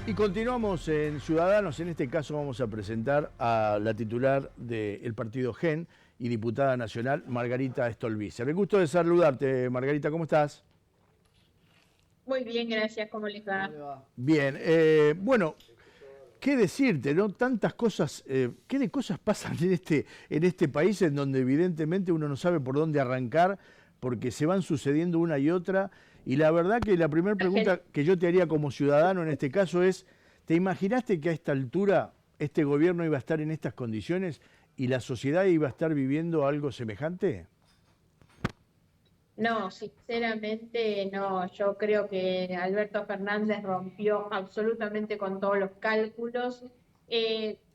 Y continuamos en Ciudadanos. En este caso vamos a presentar a la titular del partido GEN y diputada nacional, Margarita Stolbizer. El gusto de saludarte, Margarita, ¿cómo estás? Muy bien, gracias. ¿Cómo les va? ¿Cómo le va? Bien, bueno, qué decirte, ¿no? Tantas cosas, qué de cosas pasan en este país en donde evidentemente uno no sabe por dónde arrancar porque se van sucediendo una y otra. Y la verdad que la primera pregunta que yo te haría como ciudadano en este caso es, ¿te imaginaste que a esta altura este gobierno iba a estar en estas condiciones y la sociedad iba a estar viviendo algo semejante? No, sinceramente no. Yo creo que Alberto Fernández rompió absolutamente con todos los cálculos,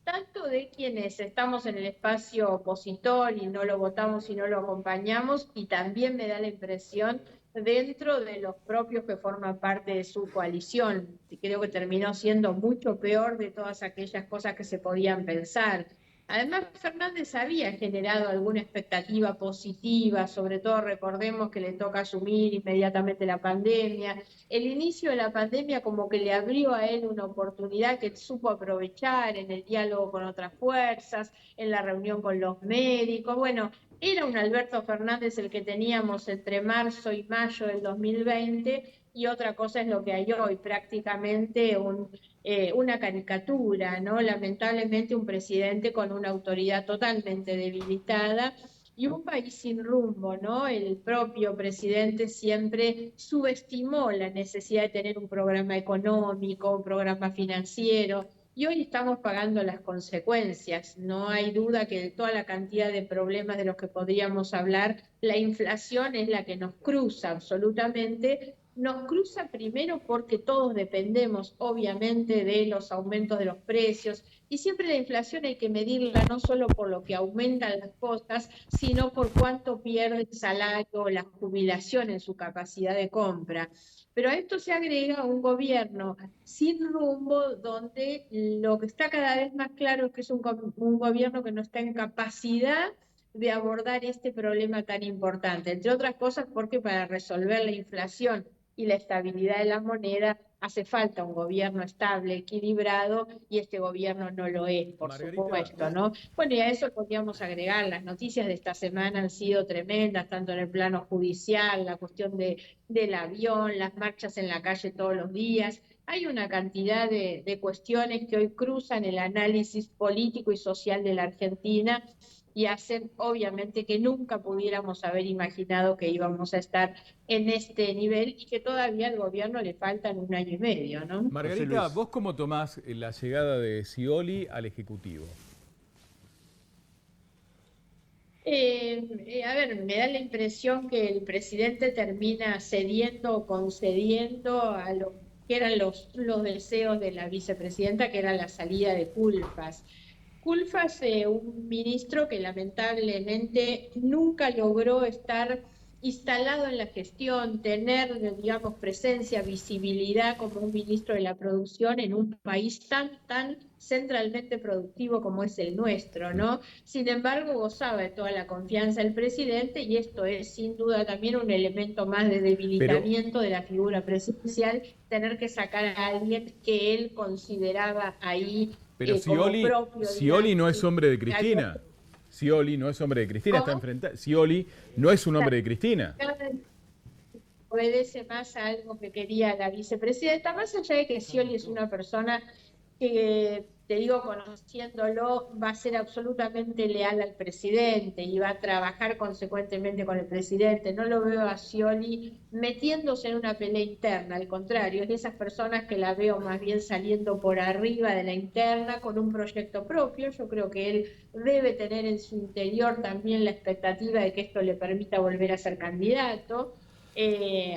tanto de quienes estamos en el espacio opositor y no lo votamos y no lo acompañamos, y también me da la impresión dentro de los propios que forman parte de su coalición. Creo que terminó siendo mucho peor de todas aquellas cosas que se podían pensar. Además, Fernández había generado alguna expectativa positiva, sobre todo recordemos que le toca asumir inmediatamente la pandemia. El inicio de la pandemia como que le abrió a él una oportunidad que él supo aprovechar en el diálogo con otras fuerzas, en la reunión con los médicos. Bueno, era un Alberto Fernández el que teníamos entre marzo y mayo del 2020 y otra cosa es lo que hay hoy, prácticamente una caricatura, ¿no? Lamentablemente un presidente con una autoridad totalmente debilitada y un país sin rumbo, ¿no? El propio presidente siempre subestimó la necesidad de tener un programa económico, un programa financiero, y hoy estamos pagando las consecuencias. No hay duda que de toda la cantidad de problemas de los que podríamos hablar, la inflación es la que nos cruza absolutamente. Nos cruza primero porque todos dependemos, obviamente, de los aumentos de los precios, y siempre la inflación hay que medirla no solo por lo que aumentan las cosas, sino por cuánto pierde el salario o la jubilación en su capacidad de compra. Pero a esto se agrega un gobierno sin rumbo, donde lo que está cada vez más claro es que es un gobierno que no está en capacidad de abordar este problema tan importante, entre otras cosas porque para resolver la inflación y la estabilidad de la moneda hace falta un gobierno estable, equilibrado, y este gobierno no lo es, por Margarita, supuesto, ¿no? Bueno, y a eso podríamos agregar, las noticias de esta semana han sido tremendas, tanto en el plano judicial, la cuestión del avión, las marchas en la calle todos los días. Hay una cantidad de cuestiones que hoy cruzan el análisis político y social de la Argentina y hacen obviamente que nunca pudiéramos haber imaginado que íbamos a estar en este nivel y que todavía al gobierno le faltan 1 año y medio, ¿no? Margarita, ¿vos cómo tomás la llegada de Scioli al Ejecutivo? A ver, me da la impresión que el presidente termina cediendo o concediendo a lo que eran los deseos de la vicepresidenta, que era la salida de Culfas. Culfas, un ministro que lamentablemente nunca logró estar instalado en la gestión, tener, digamos, presencia, visibilidad como un ministro de la producción en un país tan centralmente productivo como es el nuestro, ¿no? Sin embargo, gozaba de toda la confianza del presidente y esto es sin duda también un elemento más de debilitamiento de la figura presidencial, tener que sacar a alguien que él consideraba ahí Pero como propio, Scioli no digamos. es hombre de Cristina. Scioli no es hombre de Cristina, está enfrentado. Scioli no es un hombre de Cristina. Obedece más a algo que quería la vicepresidenta, más allá de que Scioli es una persona que, te digo, conociéndolo, va a ser absolutamente leal al presidente y va a trabajar consecuentemente con el presidente. No lo veo a Scioli metiéndose en una pelea interna, al contrario, es de esas personas que la veo más bien saliendo por arriba de la interna con un proyecto propio. Yo creo que él debe tener en su interior también la expectativa de que esto le permita volver a ser candidato.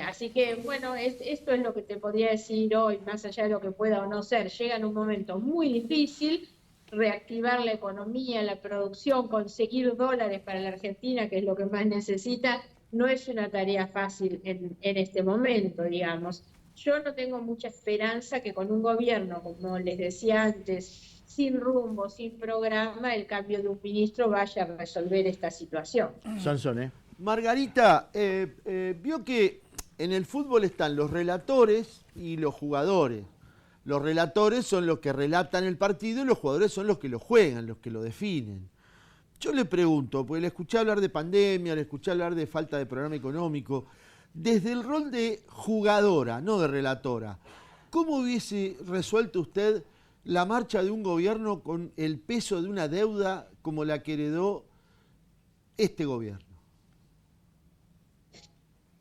Así que, bueno, esto es lo que te podría decir hoy, más allá de lo que pueda o no ser. Llega en un momento muy difícil, reactivar la economía, la producción, conseguir dólares para la Argentina, que es lo que más necesita, no es una tarea fácil en este momento, digamos. Yo no tengo mucha esperanza que con un gobierno, como les decía antes, sin rumbo, sin programa, el cambio de un ministro vaya a resolver esta situación. Sansón, Margarita, vio que en el fútbol están los relatores y los jugadores. Los relatores son los que relatan el partido y los jugadores son los que lo juegan, los que lo definen. Yo le pregunto, porque le escuché hablar de pandemia, le escuché hablar de falta de programa económico, desde el rol de jugadora, no de relatora, ¿cómo hubiese resuelto usted la marcha de un gobierno con el peso de una deuda como la que heredó este gobierno?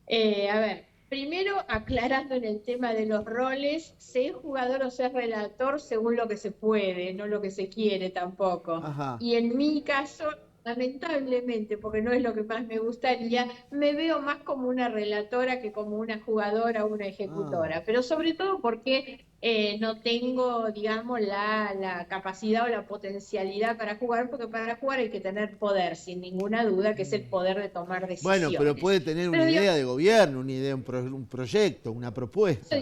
A ver, primero aclarando en el tema de los roles, ser jugador o ser relator según lo que se puede, no lo que se quiere tampoco. Ajá. Y en mi caso, lamentablemente, porque no es lo que más me gustaría, me veo más como una relatora que como una jugadora o una ejecutora, pero sobre todo porque no tengo, digamos, la capacidad o la potencialidad para jugar, porque para jugar hay que tener poder, sin ninguna duda, que es el poder de tomar decisiones. Bueno, pero puede tener una idea de gobierno, una idea, un proyecto, una propuesta.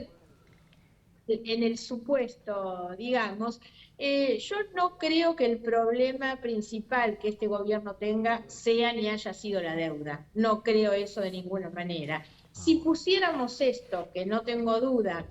En el supuesto, digamos, yo no creo que el problema principal que este gobierno tenga sea ni haya sido la deuda. No creo eso de ninguna manera. Si pusiéramos esto, que no tengo duda,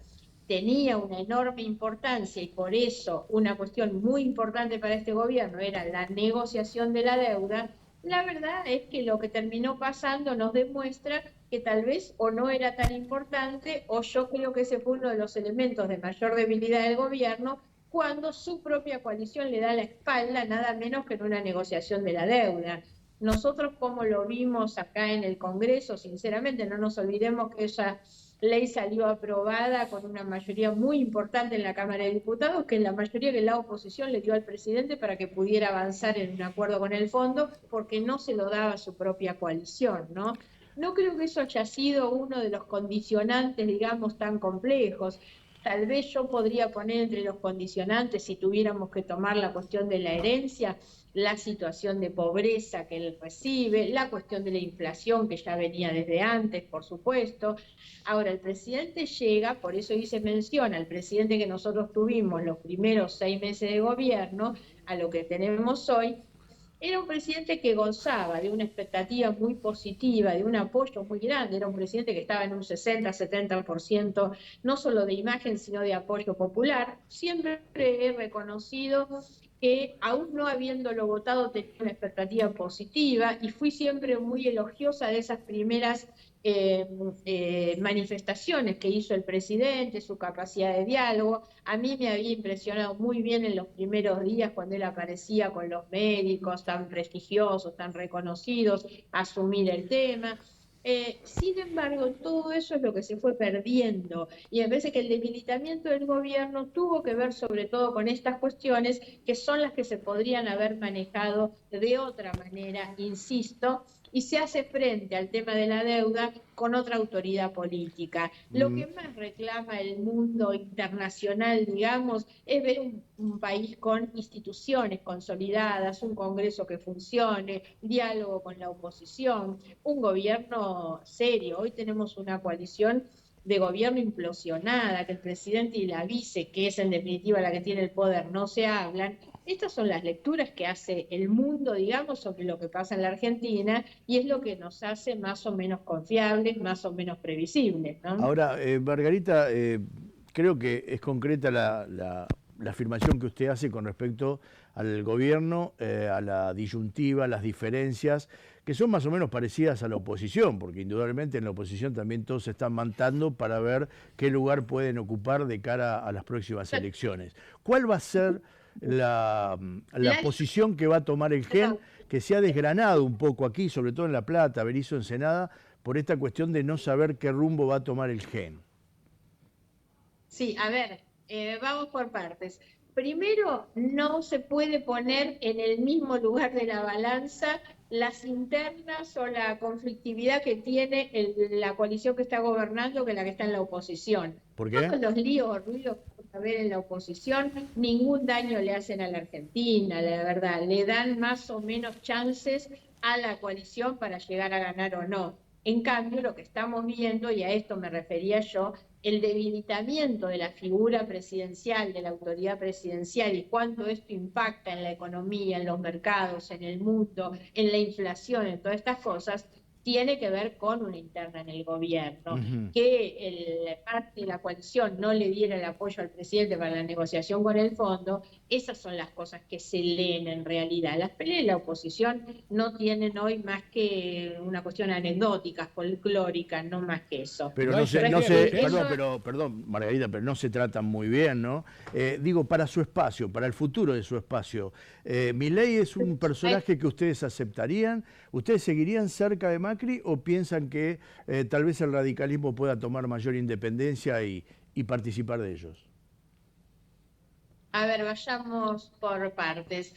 tenía una enorme importancia y por eso una cuestión muy importante para este gobierno era la negociación de la deuda, la verdad es que lo que terminó pasando nos demuestra que tal vez o no era tan importante o yo creo que ese fue uno de los elementos de mayor debilidad del gobierno cuando su propia coalición le da la espalda nada menos que en una negociación de la deuda. Nosotros como lo vimos acá en el Congreso, sinceramente no nos olvidemos que esa ley salió aprobada con una mayoría muy importante en la Cámara de Diputados, que es la mayoría que la oposición le dio al presidente para que pudiera avanzar en un acuerdo con el fondo, porque no se lo daba a su propia coalición, ¿no? No creo que eso haya sido uno de los condicionantes, digamos, tan complejos. Tal vez yo podría poner entre los condicionantes, si tuviéramos que tomar la cuestión de la herencia, la situación de pobreza que él recibe, la cuestión de la inflación que ya venía desde antes, por supuesto. Ahora, el presidente llega, por eso hice mención al presidente que nosotros tuvimos los primeros 6 meses de gobierno, a lo que tenemos hoy. Era un presidente que gozaba de una expectativa muy positiva, de un apoyo muy grande. Era un presidente que estaba en un 60-70%, no solo de imagen, sino de apoyo popular. Siempre he reconocido que, aún no habiéndolo votado, tenía una expectativa positiva y fui siempre muy elogiosa de esas primeras manifestaciones que hizo el presidente, su capacidad de diálogo. A mí me había impresionado muy bien en los primeros días cuando él aparecía con los médicos tan prestigiosos, tan reconocidos, asumir el tema. Sin embargo, todo eso es lo que se fue perdiendo y me parece que el debilitamiento del gobierno tuvo que ver sobre todo con estas cuestiones que son las que se podrían haber manejado de otra manera, insisto, y se hace frente al tema de la deuda con otra autoridad política. Lo que más reclama el mundo internacional, digamos, es ver un país con instituciones consolidadas, un Congreso que funcione, diálogo con la oposición, un gobierno serio. Hoy tenemos una coalición de gobierno implosionada, que el presidente y la vice, que es en definitiva la que tiene el poder, no se hablan. Estas son las lecturas que hace el mundo, digamos, sobre lo que pasa en la Argentina y es lo que nos hace más o menos confiables, más o menos previsibles, ¿no? Ahora, Margarita, creo que es concreta la afirmación que usted hace con respecto al gobierno, a la disyuntiva, las diferencias, que son más o menos parecidas a la oposición, porque indudablemente en la oposición también todos se están mantando para ver qué lugar pueden ocupar de cara a las próximas elecciones. ¿Cuál va a ser la posición que va a tomar el GEN, que se ha desgranado un poco aquí, sobre todo en La Plata, Berisso, Ensenada, por esta cuestión de no saber qué rumbo va a tomar el GEN? Sí, a ver, vamos por partes. Primero, no se puede poner en el mismo lugar de la balanza las internas o la conflictividad que tiene la coalición que está gobernando que la que está en la oposición. ¿Por qué? Todos los líos o ruidos que vamos a ver en la oposición, ningún daño le hacen a la Argentina, la verdad. Le dan más o menos chances a la coalición para llegar a ganar o no. En cambio, lo que estamos viendo, y a esto me refería yo, el debilitamiento de la figura presidencial, de la autoridad presidencial y cuánto esto impacta en la economía, en los mercados, en el mundo, en la inflación, en todas estas cosas, tiene que ver con una interna en el gobierno. Ujú. Que parte de la coalición no le diera el apoyo al presidente para la negociación con el fondo, esas son las cosas que se leen en realidad. Las peleas de la oposición no tienen hoy más que una cuestión anecdótica, folclórica, no más que eso. Pero No no hay sé, sentido no de sé, urgencia. perdón, perdón, Margarita, pero no se tratan muy bien, ¿no? Digo, para su espacio, para el futuro de su espacio, ¿Milei es un personaje que ustedes aceptarían? ¿Ustedes seguirían cerca de Macri o piensan que tal vez el radicalismo pueda tomar mayor independencia y participar de ellos? A ver, vayamos por partes.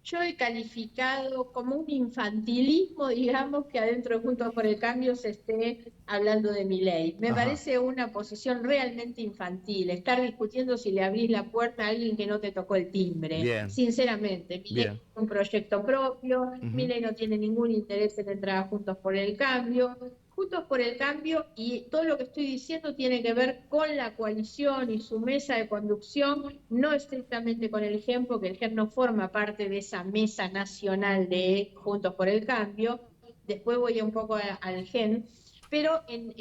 Yo he calificado como un infantilismo, digamos, que adentro de Juntos por el Cambio se esté hablando de Milei. Me Ajá. parece una posición realmente infantil, estar discutiendo si le abrís la puerta a alguien que no te tocó el timbre. Bien, Sinceramente, Milei bien. tiene un proyecto propio, Ujú. Milei no tiene ningún interés en entrar a Juntos por el Cambio. Juntos por el Cambio, y todo lo que estoy diciendo tiene que ver con la coalición y su mesa de conducción, no estrictamente con el GEM, porque el GEM no forma parte de esa mesa nacional de Juntos por el Cambio. Después voy un poco al GEM, pero en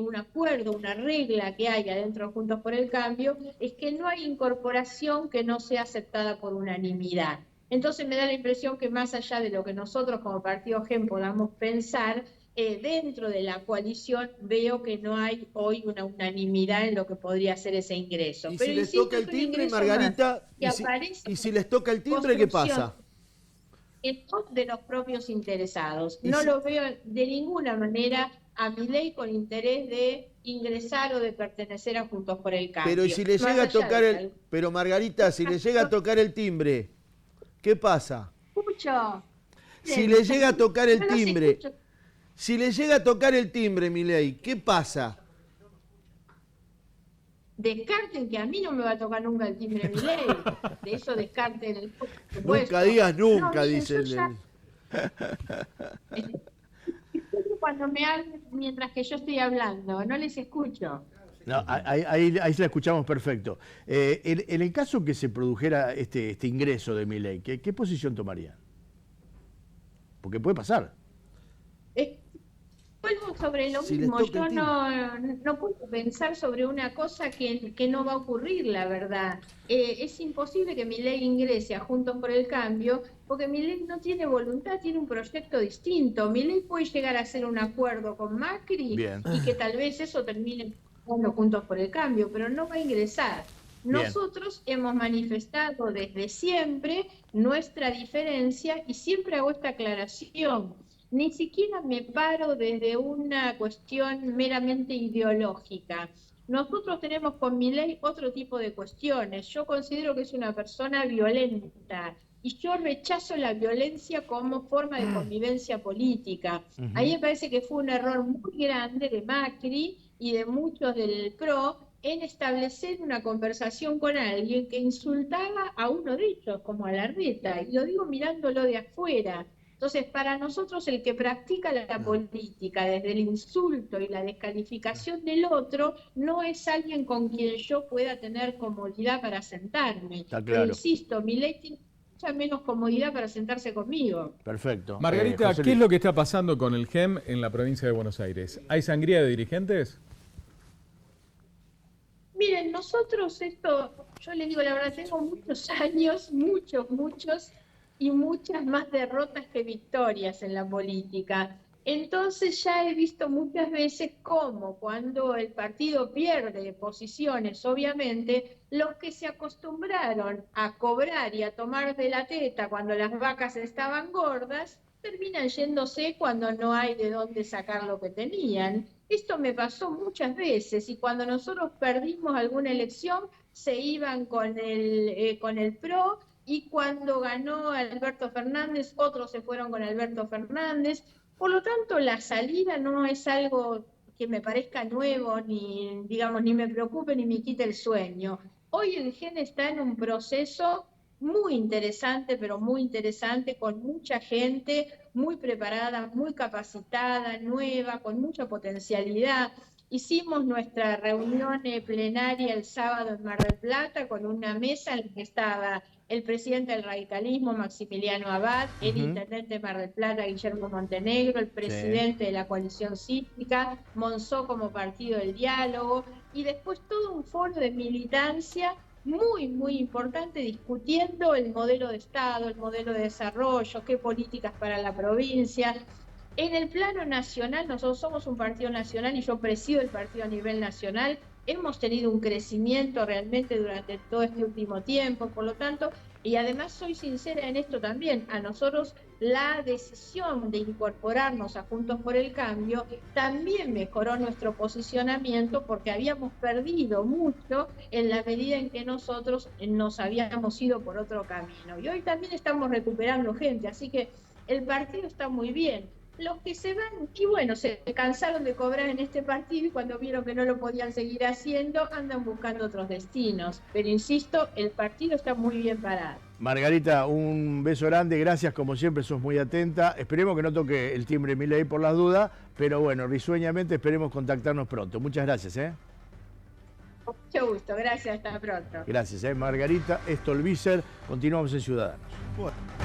un acuerdo, una regla que hay adentro de Juntos por el Cambio, es que no hay incorporación que no sea aceptada por unanimidad. Entonces me da la impresión que más allá de lo que nosotros como partido GEM podamos pensar, dentro de la coalición veo que no hay hoy una unanimidad en lo que podría ser ese ingreso. Y Pero si les insisto, toca el es un timbre, ingreso Margarita, más que aparece y si les toca el timbre, ¿qué pasa? en pos de los propios interesados. Y No si- lo veo de ninguna manera a Milei con interés de ingresar o de pertenecer a Juntos por el Cambio. Pero y si le Más llega a allá tocar de el... Pero Margarita, si le llega a tocar el timbre, ¿qué pasa? escucho. Si le llega a tocar el No los timbre, escucho. si le llega a tocar el timbre, Milei, ¿qué pasa? Descarten que a mí no me va a tocar nunca el timbre de Milei. De eso descarten, por supuesto. Nunca digas nunca, No, miren, dice yo el... ya- Cuando me hablan mientras que yo estoy hablando, no les escucho. No, ahí se la escuchamos perfecto. En el caso que se produjera este ingreso de Milei, ¿qué posición tomarían? Porque puede pasar. Vuelvo sobre lo Si les mismo, toca yo el timbre. no puedo pensar sobre una cosa que no va a ocurrir, la verdad. Es imposible que Milei ingrese a Juntos por el Cambio, porque Milei no tiene voluntad, tiene un proyecto distinto. Milei puede llegar a hacer un acuerdo con Macri Bien. y que tal vez eso termine siendo Juntos por el Cambio, pero no va a ingresar. Bien. Nosotros hemos manifestado desde siempre nuestra diferencia y siempre hago esta aclaración. Ni siquiera me paro desde una cuestión meramente ideológica. Nosotros tenemos con Milei otro tipo de cuestiones. Yo considero que es una persona violenta y yo rechazo la violencia como forma de convivencia política. Ujú. Ahí me parece que fue un error muy grande de Macri y de muchos del PRO en establecer una conversación con alguien que insultaba a uno de ellos, como a Larreta, y lo digo mirándolo de afuera. Entonces, para nosotros el que practica la política desde el insulto y la descalificación del otro no es alguien con quien yo pueda tener comodidad para sentarme. Está Pero claro. insisto, Milei tiene mucha menos comodidad para sentarse conmigo. Perfecto. Margarita, José ¿qué es Luis. lo que está pasando con el GEM en la provincia de Buenos Aires? ¿Hay sangría de dirigentes? Miren, nosotros esto, yo les digo la verdad, tengo muchos años, muchos, y muchas más derrotas que victorias en la política. Entonces ya he visto muchas veces cómo cuando el partido pierde posiciones, obviamente, los que se acostumbraron a cobrar y a tomar de la teta cuando las vacas estaban gordas, terminan yéndose cuando no hay de dónde sacar lo que tenían. Esto me pasó muchas veces y cuando nosotros perdimos alguna elección se iban con el PRO y cuando ganó Alberto Fernández otros se fueron con Alberto Fernández. Por lo tanto, la salida no es algo que me parezca nuevo ni, digamos, ni me preocupe ni me quite el sueño. Hoy el GEN está en un proceso muy interesante, pero muy interesante, con mucha gente muy preparada, muy capacitada, nueva, con mucha potencialidad. Hicimos nuestra reunión plenaria el sábado en Mar del Plata con una mesa en la que estaba el presidente del radicalismo, Maximiliano Abad, el intendente de Mar del Plata, Guillermo Montenegro, el presidente de la coalición cívica, Monzó como partido del diálogo, y después todo un foro de militancia muy, muy importante, discutiendo el modelo de Estado, el modelo de desarrollo, qué políticas para la provincia. En el plano nacional, nosotros somos un partido nacional y yo presido el partido a nivel nacional, hemos tenido un crecimiento realmente durante todo este último tiempo, por lo tanto, y además soy sincera en esto también, a nosotros la decisión de incorporarnos a Juntos por el Cambio también mejoró nuestro posicionamiento porque habíamos perdido mucho en la medida en que nosotros nos habíamos ido por otro camino. Y hoy también estamos recuperando gente, así que el partido está muy bien. Los que se van, y bueno, se cansaron de cobrar en este partido y cuando vieron que no lo podían seguir haciendo, andan buscando otros destinos. Pero insisto, el partido está muy bien parado. Margarita, un beso grande, gracias, como siempre sos muy atenta. Esperemos que no toque el timbre Milei por las dudas, pero bueno, risueñamente esperemos contactarnos pronto. Muchas gracias. Mucho gusto, gracias, hasta pronto. Gracias, Margarita Stolbizer. Continuamos en Ciudadanos. Bueno.